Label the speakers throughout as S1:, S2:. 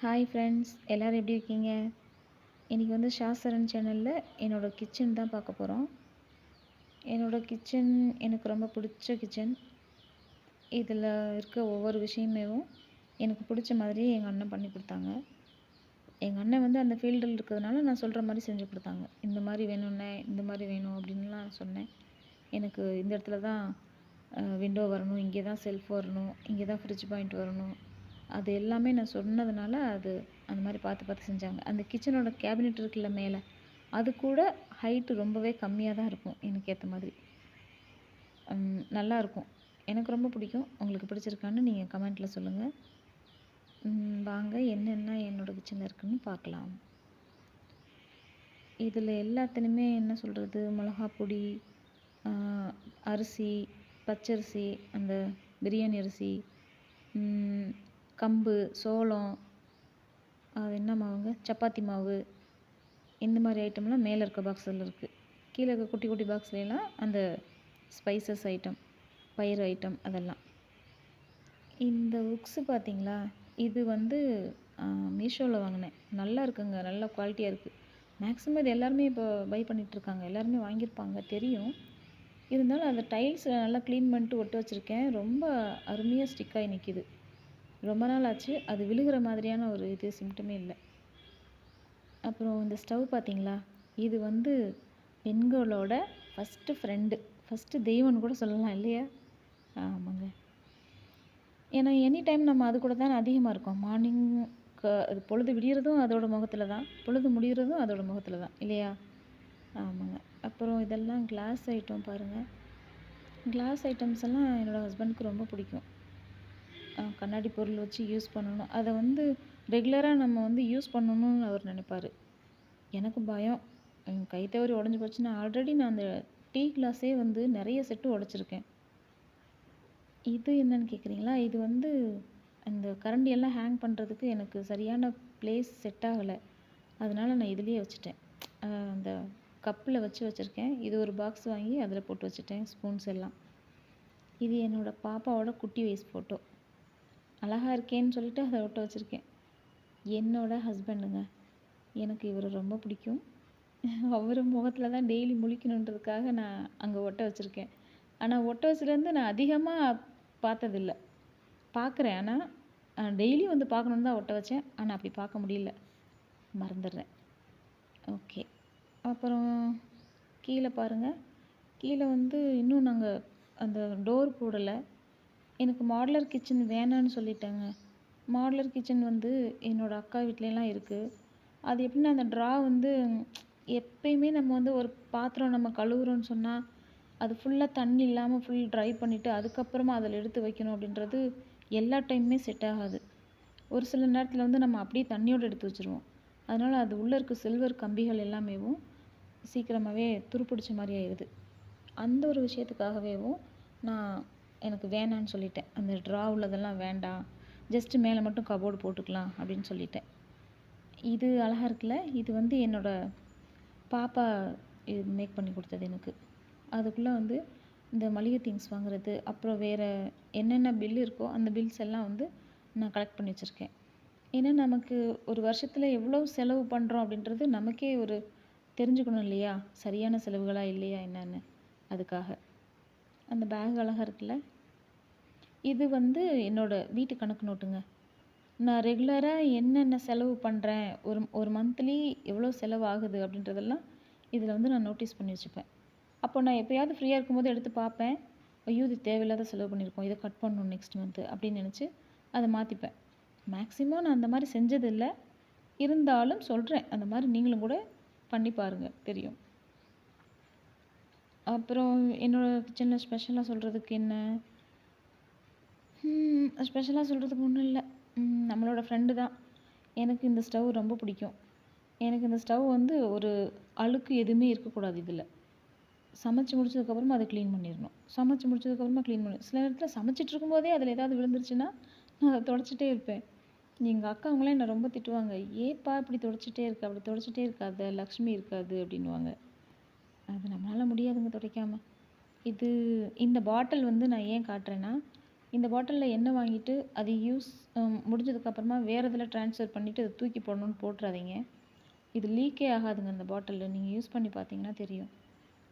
S1: Hi friends, எல்லோரும் எப்படி இருக்கீங்க? இன்றைக்கி வந்து ஷாசரன் சேனலில் என்னோடய கிச்சன் தான் பார்க்க போகிறோம். என்னோடய கிச்சன் எனக்கு ரொம்ப பிடிச்ச கிச்சன். இதில் இருக்க ஒவ்வொரு விஷயமேவும் எனக்கு பிடிச்ச மாதிரியே எங்கள் அண்ணன் பண்ணி கொடுத்தாங்க. எங்கள் அண்ணன் வந்து அந்த ஃபீல்டில் இருக்கிறதுனால நான் சொல்கிற மாதிரி செஞ்சு கொடுத்தாங்க. இந்த மாதிரி வேணும்னே, இந்த மாதிரி வேணும் அப்படின்லாம் சொன்னேன். எனக்கு இந்த இடத்துல தான் விண்டோ வரணும், இங்கே தான் செல்ஃப் வரணும், இங்கே தான் ஃப்ரிட்ஜ் பாயிண்ட் வரணும், அது எல்லாமே நான் சொன்னதுனால அது அந்த மாதிரி பார்த்து பார்த்து செஞ்சாங்க. அந்த கிச்சனோட கேபினெட் இருக்குல்ல மேலே, அது கூட ஹைட்டு ரொம்பவே கம்மியாக தான் இருக்கும் எனக்கு ஏற்ற மாதிரி. நல்லாயிருக்கும். எனக்கு ரொம்ப பிடிக்கும். உங்களுக்கு பிடிச்சிருக்கான்னு நீங்கள் கமெண்ட்டில் சொல்லுங்கள். வாங்க என்னென்ன என்னோடய கிச்சனில் இருக்குன்னு பார்க்கலாம். இதில் எல்லாத்துலேயுமே என்ன சொல்கிறது, மிளகாப்பொடி, அரிசி, பச்சரிசி, அந்த பிரியாணி அரிசி, கம்பு, சோளம், அது என்ன மாவுங்க, சப்பாத்தி மாவு, இந்த மாதிரி ஐட்டம்லாம் மேலே இருக்க பாக்ஸில் இருக்குது. கீழே இருக்க குட்டி குட்டி பாக்ஸ்லாம் அந்த ஸ்பைசஸ் ஐட்டம், பயிறு ஐட்டம் அதெல்லாம். இந்த உக்ஸு பார்த்தீங்களா, இது வந்து மீஷோவில் வாங்கினேன். நல்லா இருக்குங்க, நல்ல குவாலிட்டியாக இருக்குது. மேக்ஸிமம் இது எல்லாருமே இப்போ பை பண்ணிகிட்ருக்காங்க, எல்லாருமே வாங்கியிருப்பாங்க தெரியும். இருந்தாலும் அந்த டைல்ஸில் நல்லா க்ளீன் பண்ணிட்டு ஒட்ட வச்சுருக்கேன். ரொம்ப அருமையாக ஸ்டிக் ஆகி நிற்கிது. ரொம்ப நாள் ஆச்சு. அது விழுகிற மாதிரியான ஒரு சிம்டமே இல்லை. அப்புறம் இந்த ஸ்டவ் பார்த்தீங்களா, இது வந்து பெண்களோட ஃபஸ்ட்டு ஃப்ரெண்டு, ஃபஸ்ட்டு தெய்வம்னு கூட சொல்லலாம் இல்லையா? ஆமாங்க. ஏன்னா எனி டைம் நம்ம அது கூட தானே அதிகமாக இருக்கோம். மார்னிங் அது பொழுது விடியறதும் அதோட முகத்தில் தான், பொழுது முடிகிறதும் அதோட முகத்தில் தான் இல்லையா? ஆமாங்க. அப்புறம் இதெல்லாம் கிளாஸ் ஐட்டம் பாருங்கள். கிளாஸ் ஐட்டம்ஸ் எல்லாம் என்னோடய ஹஸ்பண்டுக்கு ரொம்ப பிடிக்கும். கண்ணாடி பொருள் வச்சு யூஸ் பண்ணணும், அதை வந்து ரெகுலராக நம்ம வந்து யூஸ் பண்ணணும்னு அவர் நினைப்பார். எனக்கு பயம், கை தவறி உடஞ்சி போச்சுன்னா. ஆல்ரெடி நான் அந்த டீ கிளாஸே வந்து நிறைய செட்டு உடச்சிருக்கேன். இது என்னன்னு கேட்குறீங்களா, இது வந்து அந்த கரண்டியெல்லாம் ஹேங் பண்ணுறதுக்கு எனக்கு சரியான ப்ளேஸ் செட் ஆகலை. அதனால் நான் இதுலேயே வச்சுட்டேன். அந்த கப்பில் வச்சுருக்கேன். இது ஒரு பாக்ஸ் வாங்கி அதில் போட்டு வச்சுட்டேன் ஸ்பூன்ஸ் எல்லாம். இது என்னோடய பாப்பாவோட குட்டி வயசு ஃபோட்டோ. அழகாக இருக்கேன்னு சொல்லிட்டு அதை ஒட்ட வச்சுருக்கேன். என்னோடய ஹஸ்பண்டுங்க, எனக்கு இவர் ரொம்ப பிடிக்கும். அவர் முகத்தில் தான் டெய்லி முழிக்கணுன்றதுக்காக நான் அங்கே ஒட்ட வச்சுருக்கேன். ஆனால் ஒட்ட வச்சதுலேருந்து நான் அதிகமாக பார்த்ததில்ல. பார்க்குறேன், ஆனால் டெய்லி வந்து பார்க்கணுன்னு தான் ஒட்ட வச்சேன். ஆனால் அப்படி பார்க்க முடியல, மறந்துடுறேன். ஓகே. அப்புறம் கீழே பாருங்கள், கீழே வந்து இன்னும் நாங்கள் அந்த டோர் போடலை. எனக்கு மாடுலர் கிச்சன் வேணான்னு சொல்லிட்டேங்க. மாடுலர் கிச்சன் வந்து என்னோடய அக்கா வீட்லலாம் இருக்குது. அது எப்படின்னா, அந்த ட்ரா வந்து எப்பயுமே நம்ம வந்து ஒரு பாத்திரம் நம்ம கழுவுறோன்னு சொன்னால் அது ஃபுல்லாக தண்ணி இல்லாமல் ஃபுல் ட்ரை பண்ணிவிட்டு அதுக்கப்புறமா அதில் எடுத்து வைக்கணும் அப்படின்றது எல்லா டைமுமே செட் ஆகாது. ஒரு சில நேரத்தில் வந்து நம்ம அப்படியே தண்ணியோடு எடுத்து வச்சுருவோம். அதனால் அது உள்ளே இருக்க சில்வர் கம்பிகள் எல்லாமேவும் சீக்கிரமாகவே துருப்பிடிச்ச மாதிரி ஆயிடுது. அந்த ஒரு விஷயத்துக்காகவேவும் நான் எனக்கு வேணான்னு சொல்லிட்டேன். அந்த ட்ரா உள்ளதெல்லாம் வேண்டாம், ஜஸ்ட்டு மேலே மட்டும் கபோர்டு போட்டுக்கலாம் அப்படின்னு சொல்லிட்டேன். இது அழகாக இருக்குல்ல, இது வந்து என்னோடய பாப்பா இது மேக் பண்ணி கொடுத்தது எனக்கு. அதுக்குள்ளே வந்து இந்த மளிகை திங்ஸ் வாங்குறது, அப்புறம் வேறு என்னென்ன பில் இருக்கோ அந்த பில்ஸ் எல்லாம் வந்து நான் கலெக்ட் பண்ணி வச்சுருக்கேன். ஏன்னா நமக்கு ஒரு வருஷத்தில் எவ்வளோ செலவு பண்ணுறோம் அப்படின்றது நமக்கே ஒரு தெரிஞ்சுக்கணும் இல்லையா? சரியான செலவுகளா இல்லையா என்னன்னு, அதுக்காக. அந்த பேக் அழகாக இருக்குல்ல, இது வந்து என்னோடய வீட்டு கணக்கு நோட்டுங்க. நான் ரெகுலராக என்னென்ன செலவு பண்ணுறேன், ஒரு மந்த்லி எவ்வளோ செலவு ஆகுது அப்படின்றதெல்லாம் இதில் வந்து நான் நோட்டீஸ் பண்ணி வச்சுப்பேன். அப்போ நான் எப்போயாவது ஃப்ரீயாக இருக்கும்போது எடுத்து பார்ப்பேன். ஐயோ! இது தேவையில்லாத செலவு பண்ணியிருக்கோம், இதை கட் பண்ணணும் நெக்ஸ்ட் மந்த்து அப்படின்னு நினச்சி அதை மாற்றிப்பேன். மேக்ஸிமம் நான் அந்த மாதிரி செஞ்சதில்லை, இருந்தாலும் சொல்கிறேன். அந்த மாதிரி நீங்களும் கூட பண்ணி பாருங்கள், தெரியும். அப்புறம் என்னோடய கிச்சனில் ஸ்பெஷலாக சொல்கிறதுக்கு என்ன, ஸ்பெஷலாக சொல்கிறதுக்கு ஒன்றும் இல்லை. நம்மளோட ஃப்ரெண்டு தான். எனக்கு இந்த ஸ்டவ் ரொம்ப பிடிக்கும். எனக்கு இந்த ஸ்டவ் வந்து ஒரு அழுக்கு எதுவுமே இருக்கக்கூடாது இதில். சமைச்சு முடிச்சதுக்கப்புறமா அதை க்ளீன் பண்ணிடணும். சமைச்சு முடிச்சதுக்கப்புறமா க்ளீன் பண்ணணும். சில நேரத்தில் சமைச்சிட்டு இருக்கும்போதே அதில் ஏதாவது விழுந்துருச்சுன்னா நான் அதை துடைச்சிட்டே இருப்பேன். எங்கள் அக்கா அவங்களாம் என்னை ரொம்ப திட்டுவாங்க. ஏப்பா இப்படி துடைச்சிட்டே இருக்க, அப்படி துடைச்சிட்டே இருக்காத, லக்ஷ்மி இருக்காது அப்படின்வாங்க. அது நம்மளால் முடியாதுங்க துடைக்காமல். இந்த பாட்டில் வந்து நான் ஏன் காட்டுறேன்னா, இந்த பாட்டிலில் எண்ணெய் வாங்கிட்டு அது யூஸ் முடிஞ்சதுக்கப்புறமா வேறு இதில் ட்ரான்ஸ்ஃபர் பண்ணிவிட்டு அதை தூக்கி போடணுன்னு போட்டுறாதீங்க. இது லீக்கே ஆகாதுங்க. அந்த பாட்டிலில் நீங்கள் யூஸ் பண்ணி பார்த்தீங்கன்னா தெரியும்,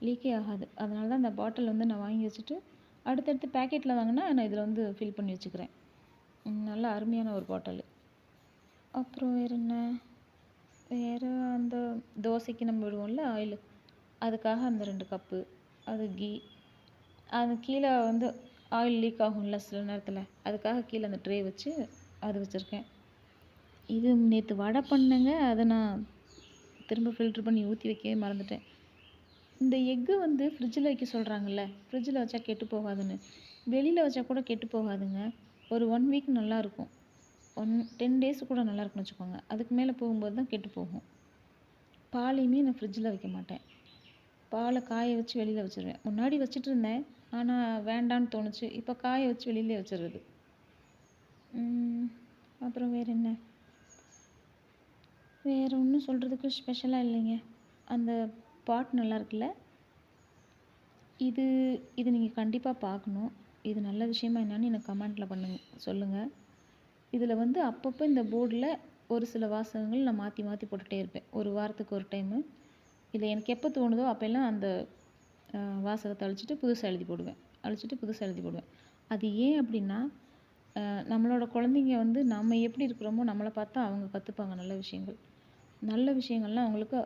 S1: லீக்கே ஆகாது. அதனால தான் அந்த பாட்டில் வந்து நான் வாங்கி வச்சுட்டு அடுத்தடுத்து பேக்கெட்டில் வாங்கினா நான் இதில் வந்து ஃபில் பண்ணி வச்சுக்கிறேன். நல்ல அருமையான ஒரு பாட்டில். அப்புறம் வேறு என்ன, வேறு அந்த தோசைக்கு நம்ம விடுவோம்ல ஆயில், அதுக்காக அந்த 2 கப்பு, அது கீ, அது கீழே வந்து ஆயில் லீக் ஆகும்ல சில நேரத்தில், அதுக்காக கீழே அந்த ட்ரே வச்சு அது வச்சுருக்கேன். இது நேற்று வடை பண்ணேங்க, அதை நான் திரும்ப ஃபில்ட்ரு பண்ணி ஊற்றி வைக்கவே மறந்துட்டேன். இந்த எக்கு வந்து ஃப்ரிட்ஜில் வைக்க சொல்கிறாங்கல்ல, ஃப்ரிட்ஜில் வச்சா கெட்டு போகாதுன்னு. வெளியில் வச்சா கூட கெட்டு போகாதுங்க. ஒரு 1 வீக் நல்லாயிருக்கும். 10 டேஸ் கூட நல்லாயிருக்குன்னு வச்சுக்கோங்க. அதுக்கு மேலே போகும்போது தான் கெட்டு போகும். பாலையுமே நான் ஃப்ரிட்ஜில் வைக்க மாட்டேன். பாலை காய வச்சு வெளியில் வச்சுருவேன். முன்னாடி வச்சுட்டு இருந்தேன், ஆனால் வேண்டான்னு தோணுச்சு. இப்போ காய வச்சு வெளியிலே வச்சிடுறது. அப்புறம் வேறு என்ன, வேறு ஒன்றும் சொல்கிறதுக்கு ஸ்பெஷலாக இல்லைங்க. அந்த பாட் நல்லா இருக்குல்ல, இது இது நீங்கள் கண்டிப்பாக பார்க்கணும். இது நல்ல விஷயமா என்னன்னு எனக்கு கமெண்ட்டில் சொல்லுங்கள். இதில் வந்து அப்பப்போ இந்த போர்டில் ஒரு சில வாசகங்கள் நான் மாற்றி மாற்றி போட்டுகிட்டே இருப்பேன். ஒரு வாரத்துக்கு ஒரு டைமு. இதில் எனக்கு எப்போ தோணுதோ அப்போல்லாம் அந்த வாசகத்தை அழிச்சிட்டு புதுசாக எழுதி போடுவேன். அது ஏன் அப்படின்னா, நம்மளோட குழந்தைங்க வந்து நம்ம எப்படி இருக்கிறோமோ நம்மளை பார்த்தா அவங்க கற்றுப்பாங்க நல்ல விஷயங்கள். நல்ல விஷயங்கள்லாம் அவங்களுக்கு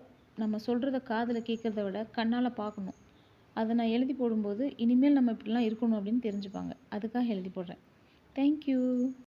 S1: நம்ம சொல்கிறத காதில் கேட்குறத விட கண்ணால் பார்க்கணும். அதை நான் எழுதி போடும்போது இனிமேல் நம்ம இப்படிலாம் இருக்கணும் அப்படின்னு தெரிஞ்சுப்பாங்க. அதுக்காக எழுதி போடுறேன். தேங்க்யூ.